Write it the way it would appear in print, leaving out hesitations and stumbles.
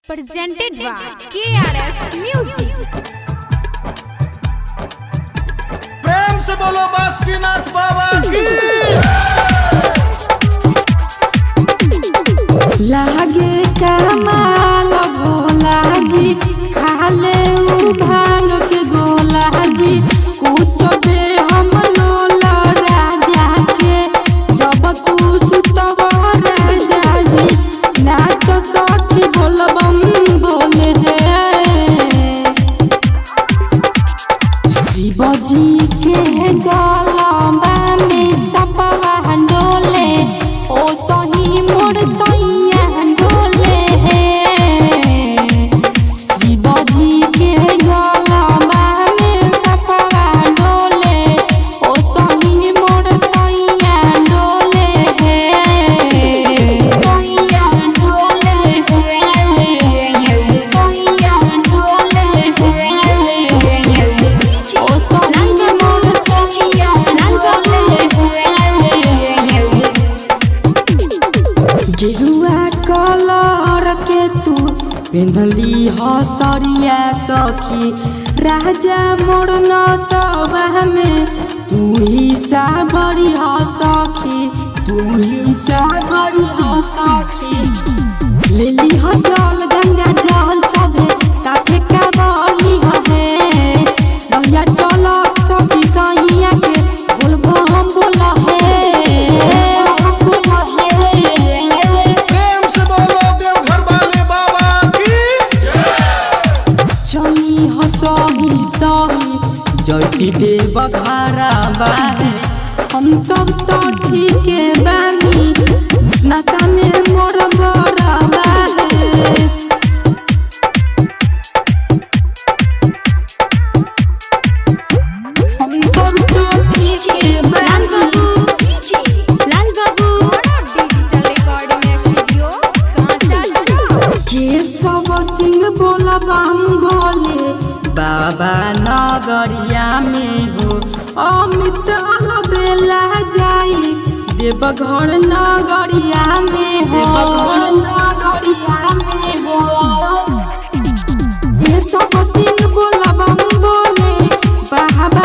presented by KRS Music। प्रेम से बोलो बासुकीनाथ बाबा की। लागे कमाल भोला जी खाले उ भांग के गोला जी कुछ बे हम लोला राजा के जब तू सुतवा राजा जी नाच सखी बोलबम बोले दे शिव जी के गलबा में सपवा डोले ओ सही मोर सैया डोले शिव जी के गलबा में सपवा डोले ओ सही मोर सैया डोले सैया डोले सैया डोले ओ सही मोर सैया गेरुआ कलर के तू पिंधली हसरिया सखी राजा मोर न सभा में तू ही साबरी सखी तू ही साबरी सखी लेली ह जल गंगा जल सभे साथे का बली हवे रहिया चल सखी सहिया के बोलबो हम बोला प्रेम से बोलो देवघर वाले बाबा की। चली हसही सही जयती देव घरा बाहे हम सब तो ठीक बानी नशा में मोर बड़ा बाहे हम सब तो ठीक बानी लाल बाबू डिजिटल रिकॉर्डिंग स्टूडियो कांचा के सब सिंह बोला बम बोले बाबा नगरिया में हो अमित अलबेला जाई देवघर नगरिया में हो नगरिया में हो ये सब सिंह बोला बम बोले बाबा